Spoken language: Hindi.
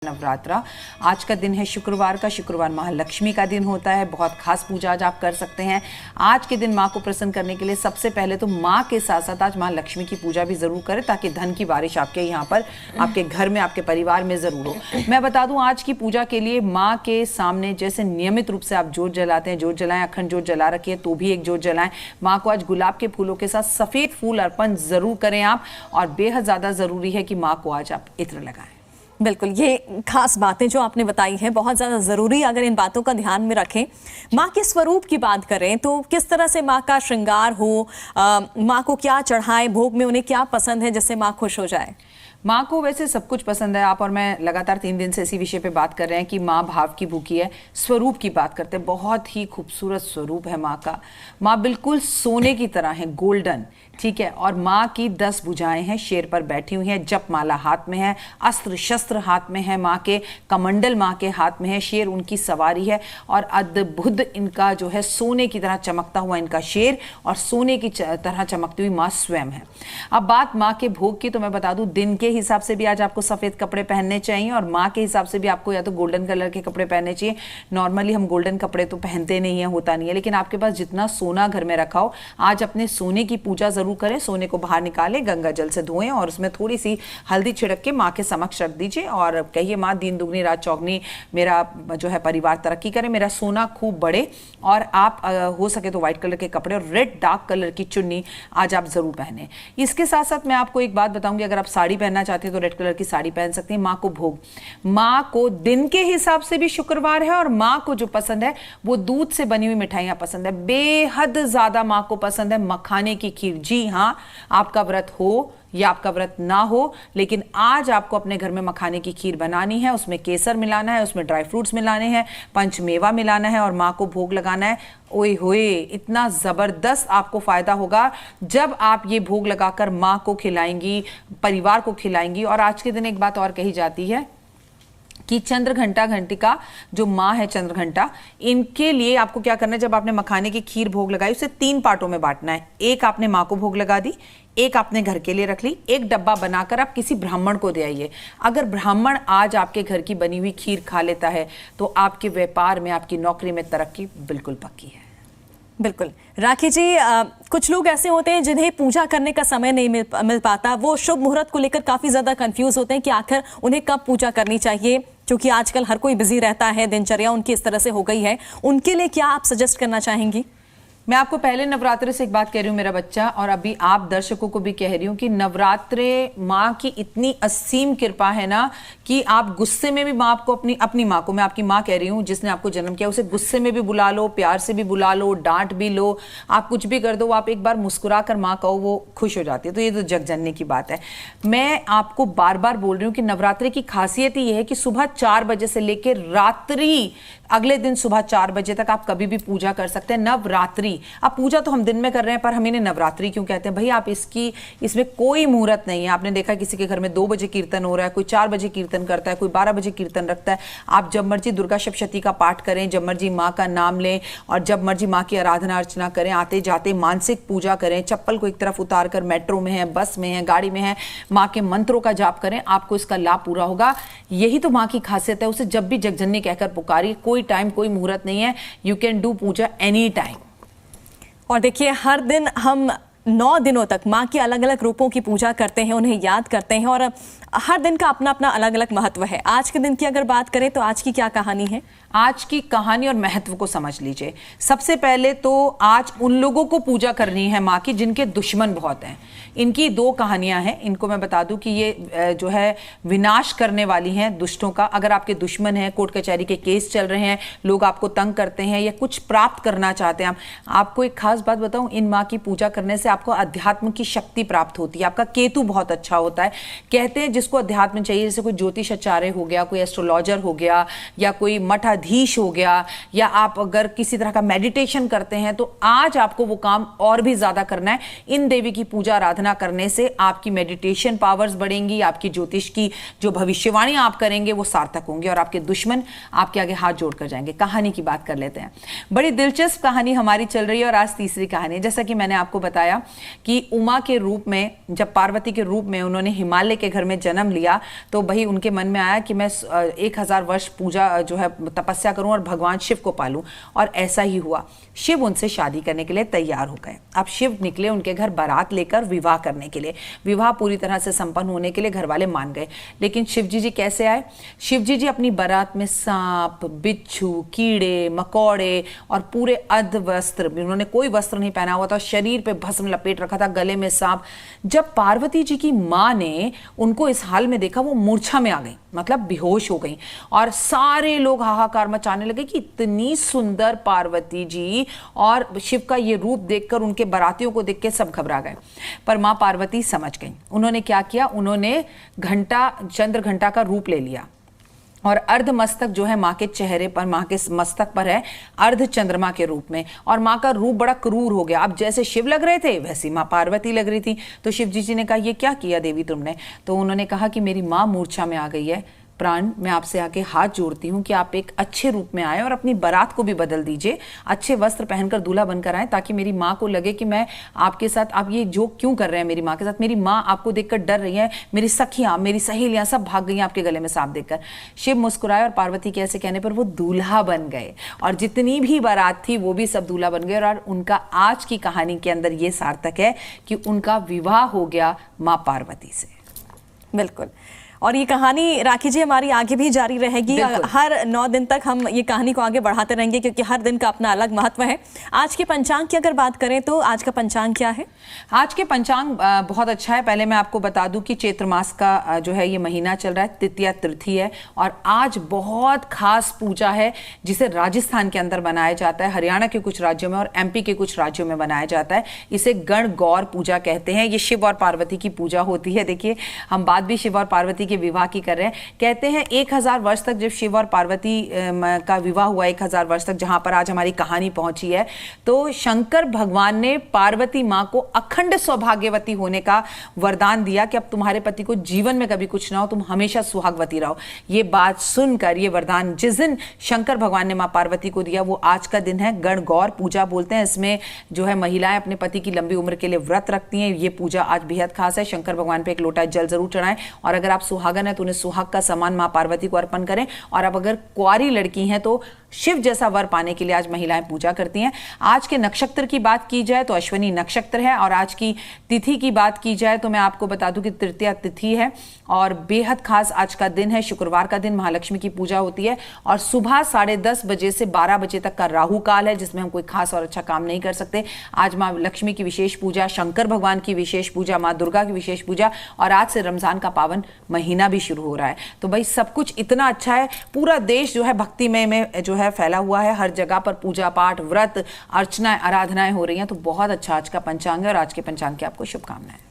नवरात्रा आज का दिन है शुक्रवार का। शुक्रवार महालक्ष्मी का दिन होता है। बहुत खास पूजा आज आप कर सकते हैं। आज के दिन माँ को प्रसन्न करने के लिए सबसे पहले तो माँ के साथ साथ आज महालक्ष्मी की पूजा भी जरूर करें ताकि धन की बारिश आपके यहाँ पर, आपके घर में, आपके परिवार में जरूर हो। मैं बता दूं आज की पूजा के लिए माँ के सामने जैसे नियमित रूप से आप जोत जलाते हैं, जोत जलाएं, अखंड जोत जला रखिए तो भी एक जोत जलाएं। माँ को आज गुलाब के फूलों के साथ सफेद फूल अर्पण जरूर करें आप, और बेहद ज्यादा जरूरी है कि माँ को आज आप इत्र लगाएं। बिल्कुल, ये खास बातें जो आपने बताई हैं बहुत ज़्यादा ज़रूरी, अगर इन बातों का ध्यान में रखें। माँ के स्वरूप की बात करें तो किस तरह से माँ का श्रृंगार हो, माँ को क्या चढ़ाएं, भोग में उन्हें क्या पसंद है जिससे माँ खुश हो जाए? माँ को वैसे सब कुछ पसंद है। आप और मैं लगातार 3 दिन से इसी विषय पे बात कर रहे हैं कि माँ भाव की भूखी है। स्वरूप की बात करते हैं, बहुत ही खूबसूरत स्वरूप है माँ का। माँ बिल्कुल सोने की तरह है, गोल्डन, ठीक है। और माँ की 10 भुजाएं हैं, शेर पर बैठी हुई हैं, जप माला हाथ में है, अस्त्र शस्त्र हाथ में है माँ के, कमंडल माँ के हाथ में है, शेर उनकी सवारी है, और अद्भुत इनका जो है सोने की तरह चमकता हुआ इनका शेर और सोने की तरह चमकती हुई माँ स्वयं है। अब बात माँ के भोग की, तो मैं बता दूं दिन के हिसाब से भी आज आपको सफेद कपड़े पहनने चाहिए, और माँ के हिसाब से भी आपको या तो गोल्डन कलर के कपड़े पहनने चाहिए। नॉर्मली हम गोल्डन कपड़े तो पहनते नहीं है, होता नहीं है, लेकिन आपके पास जितना सोना घर में रखा हो, आज अपने सोने की पूजा जरूर करें। सोने को बाहर निकालें, गंगा जल से धोएं और उसमें थोड़ी सी हल्दी छिड़क के माँ के समक्ष रख दीजिए और कहिए, माँ दिन दुगनी रात चौगनी मेरा जो है परिवार तरक्की करे, मेरा सोना खूब बढ़े। और आप हो सके तो व्हाइट कलर के कपड़े और रेड डार्क कलर की चुन्नी आज आप जरूर पहने। इसके साथ साथ मैं आपको एक बात बताऊंगी, अगर आप साड़ी पहनना चाहते हैं तो रेड कलर की साड़ी पहन सकती हैं। माँ को भोग, माँ को दिन के हिसाब से भी शुक्रवार है, और माँ को जो पसंद है वो दूध से बनी हुई मिठाइयां पसंद है, बेहद ज्यादा माँ को पसंद है मखाने की खीर। जी हाँ, आपका व्रत हो या आपका व्रत ना हो, लेकिन आज आपको अपने घर में मखाने की खीर बनानी है, उसमें केसर मिलाना है, उसमें ड्राई फ्रूट्स मिलाने हैं, पंचमेवा मिलाना है और माँ को भोग लगाना है। ओए होए, इतना जबरदस्त आपको फायदा होगा जब आप ये भोग लगाकर माँ को खिलाएंगी, परिवार को खिलाएंगी। और आज के दिन एक बात और कही जाती है कि चंद्र घंटा घंटिका जो माँ है, चंद्र घंटा, इनके लिए आपको क्या करना है, जब आपने मखाने की खीर भोग लगाई उसे 3 पार्टों में बांटना है। एक आपने माँ को भोग लगा दी, एक आपने घर के लिए रख ली, एक डब्बा बनाकर आप किसी ब्राह्मण को दे आइए। अगर ब्राह्मण आज आपके घर की बनी हुई खीर खा लेता है तो आपके व्यापार में, आपकी नौकरी में तरक्की बिल्कुल पक्की है। बिल्कुल राखी जी, कुछ लोग ऐसे होते हैं जिन्हें पूजा करने का समय नहीं मिल पाता, वो शुभ मुहूर्त को लेकर काफ़ी ज़्यादा कंफ्यूज होते हैं कि आखिर उन्हें कब पूजा करनी चाहिए, क्योंकि आजकल हर कोई बिजी रहता है, दिनचर्या उनकी इस तरह से हो गई है। उनके लिए क्या आप सजेस्ट करना चाहेंगी? मैं आपको पहले नवरात्रे से एक बात कह रही हूँ मेरा बच्चा, और अभी आप दर्शकों को भी कह रही हूँ कि नवरात्रे माँ की इतनी असीम कृपा है ना कि आप गुस्से में भी माँ को, अपनी माँ को, मैं आपकी माँ कह रही हूँ जिसने आपको जन्म किया, उसे गुस्से में भी बुला लो, प्यार से भी बुला लो, डांट भी लो, आप कुछ भी कर दो, आप एक बार मुस्कुरा कर माँ कहो, वो खुश हो जाती है। तो ये तो जग जननी की बात है। मैं आपको बार बार बोल रही हूँ कि नवरात्रे की खासियत ही ये है कि सुबह 4 बजे से लेकर रात्रि अगले दिन सुबह 4 बजे तक आप कभी भी पूजा कर सकते हैं। नवरात्रि, अब पूजा तो हम दिन में कर रहे हैं पर हम इन्हें नवरात्रि क्यों कहते हैं भाई? आप इसमें कोई मुहूर्त नहीं है। आपने देखा किसी के घर में 2 बजे कीर्तन हो रहा है, कोई 4 बजे कीर्तन करता है, कोई 12 बजे कीर्तन रखता है। आप जब मर्जी दुर्गा सप्तशती का पाठ करें, जब मर्जी माँ का नाम लें और जब मर्जी माँ की आराधना अर्चना करें, आते जाते मानसिक पूजा करें, चप्पल को एक तरफ उतार कर मेट्रो में है, बस में है, गाड़ी में है, माँ के मंत्रों का जाप करें, आपको इसका लाभ पूरा होगा। यही तो माँ की खासियत है। उसे जब भी जगजननी कहकर पुकारिए, कोई टाइम कोई मुहूर्त नहीं है, you can do puja any time. और देखिए, हर दिन हम 9 दिनों तक माँ के अलग अलग रूपों की पूजा करते हैं, उन्हें याद करते हैं, और हर दिन का अपना अपना अलग अलग महत्व है। आज के दिन की अगर बात करें तो आज की क्या कहानी है? आज की कहानी और महत्व को समझ लीजिए। सबसे पहले तो आज उन लोगों को पूजा करनी है माँ की जिनके दुश्मन बहुत हैं। इनकी 2 कहानियां हैं। इनको मैं बता दूं कि ये जो है विनाश करने वाली हैं दुष्टों का। अगर आपके दुश्मन हैं, कोर्ट कचहरी के केस चल रहे हैं, लोग आपको तंग करते हैं या कुछ प्राप्त करना चाहते हैं, आपको एक खास बात बताऊं, इन माँ की पूजा करने से आपको अध्यात्म की शक्ति प्राप्त होती है। आपका केतु बहुत अच्छा होता है। कहते हैं जिसको अध्यात्म चाहिए, जैसे कोई ज्योतिष आचार्य हो गया, कोई एस्ट्रोलॉजर हो गया, या कोई मठाधीश हो गया, या आप अगर किसी तरह का मेडिटेशन करते हैं, तो आज आपको वो काम और भी ज्यादा करना है। इन देवी की पूजा आराधना करने से आपकी मेडिटेशन पावर्स बढ़ेंगी, आपकी ज्योतिष की जो भविष्यवाणी आप करेंगे वो सार्थक होंगे और आपके दुश्मन आपके आगे हाथ जोड़कर जाएंगे। कहानी की बात कर लेते हैं। बड़ी दिलचस्प कहानी हमारी चल रही है और आज तीसरी कहानी है। जैसा कि मैंने आपको बताया बताया कि उमा के रूप में, जब पार्वती के रूप में उन्होंने हिमालय के घर में जन्म लिया तो भाई उनके मन में आया कि मैं 1000 वर्ष पूजा जो है तपस्या करूं और भगवान शिव को पालूं, और ऐसा ही हुआ। शिव उनसे शादी करने के लिए तैयार हो गए। अब शिव निकले उनके घर बारात लेकर विवाह करने के लिए। विवाह पूरी तरह से संपन्न होने के लिए घर वाले मान गए। लेकिन शिवजी जी कैसे आए? शिवजी जी अपनी बारात में सांप, बिच्छू, कीड़े मकोड़े और पूरे अर्ध वस्त्र, उन्होंने कोई वस्त्र नहीं पहना हुआ था, शरीर पे भस्म लपेट रखा था, गले में सांप। जब पार्वती जी की मां ने उनको इस हाल में देखा, वो मूर्छा में आ गई, मतलब बेहोश हो गई, और सारे लोग हाहाकार मचाने लगे कि इतनी सुंदर पार्वती जी और शिव का ये रूप देखकर, उनके बारातियों को देख के सब घबरा गए। पर मां पार्वती समझ गई। उन्होंने क्या किया? उन्होंने घंटा, चंद्र घंटा का रूप ले लिया और अर्ध मस्तक जो है मां के चेहरे पर, मां के मस्तक पर है अर्ध चंद्रमा के रूप में, और मां का रूप बड़ा क्रूर हो गया। अब जैसे शिव लग रहे थे वैसी मां पार्वती लग रही थी। तो शिव जी ने कहा, ये क्या किया देवी तुमने? तो उन्होंने कहा कि मेरी मां मूर्छा में आ गई है, प्राण मैं आपसे आके हाथ जोड़ती हूँ कि आप एक अच्छे रूप में आए और अपनी बारात को भी बदल दीजिए, अच्छे वस्त्र पहनकर दूल्हा बनकर आए, ताकि मेरी माँ को लगे कि मैं आपके साथ, आप ये जोक क्यों कर रहे हैं मेरी माँ के साथ? मेरी माँ आपको देखकर डर रही है, मेरी सखियाँ, मेरी सहेलियाँ सब भाग गई आपके गले में सांप देखकर। शिव मुस्कुराए और पार्वती के ऐसे कहने पर वो दूल्हा बन गए, और जितनी भी बारात थी वो भी सब दूल्हा बन गए। और उनका आज की कहानी के अंदर ये सार्थक है कि उनका विवाह हो गया माँ पार्वती से। बिल्कुल। और ये कहानी राखी जी हमारी आगे भी जारी रहेगी। हर 9 दिन तक हम ये कहानी को आगे बढ़ाते रहेंगे, क्योंकि हर दिन का अपना अलग महत्व है। आज के पंचांग की अगर बात करें तो आज का पंचांग क्या है? आज के पंचांग बहुत अच्छा है। पहले मैं आपको बता दूं कि चैत्र मास का जो है ये महीना चल रहा है, तृतीया तिथि है, और आज बहुत खास पूजा है जिसे राजस्थान के अंदर बनाया जाता है, हरियाणा के कुछ राज्यों में और MP के कुछ राज्यों में बनाया जाता है। इसे गण गौर पूजा कहते हैं। ये शिव और पार्वती की पूजा होती है। देखिए, हम बात भी शिव और पार्वती के विवाह की कर रहे हैं। कहते हैं 1000 वर्ष तक जब शिव और पार्वती का विवाह हुआ, 1000 वर्ष तक जहां पर आज हमारी कहानी पहुंची है, तो शंकर भगवान ने पार्वती मां को अखंड सौभाग्यवती होने का वरदान दिया कि अब तुम्हारे पति को जीवन में कभी कुछ ना हो, तुम हमेशा सुहागवती रहो। ये बात सुनकर, ये वरदान जिस दिन शंकर भगवान ने मां पार्वती को दिया, वो आज का दिन है। गण गौर पूजा बोलते हैं। इसमें जो है महिलाएं अपने पति की लंबी उम्र के लिए व्रत रखती हैं। ये पूजा आज बेहद खास है। शंकर भगवान पे एक लोटा जल जरूर चढ़ाएं, और अगर आप सुहागन है तो उन्हें सुहाग का सामान मां पार्वती को अर्पण करें। और अब अगर कुंवारी लड़की हैं तो शिव जैसा वर पाने के लिए आज महिलाएं पूजा करती हैं। आज के नक्षत्र की बात की जाए तो अश्विनी नक्षत्र है, और आज की तिथि की बात की जाए तो मैं आपको बता दूं कि तृतीया तिथि है, और बेहद खास आज का दिन है। शुक्रवार का दिन महालक्ष्मी की पूजा होती है, और सुबह 10:30 बजे से 12 बजे तक का राहु काल है, जिसमें हम कोई खास और अच्छा काम नहीं कर सकते। आज मां लक्ष्मी की विशेष पूजा, शंकर भगवान की विशेष पूजा, मां दुर्गा की विशेष पूजा, और आज से रमजान का पावन महीना भी शुरू हो रहा है। तो भाई सब कुछ इतना अच्छा है। पूरा देश जो है भक्तिमय में जो है फैला हुआ है। हर जगह पर पूजा पाठ, व्रत, अर्चनाएं, आराधनाएं हो रही हैं। तो बहुत अच्छा आज का पंचांग है, और आज के पंचांग की आपको शुभकामनाएं।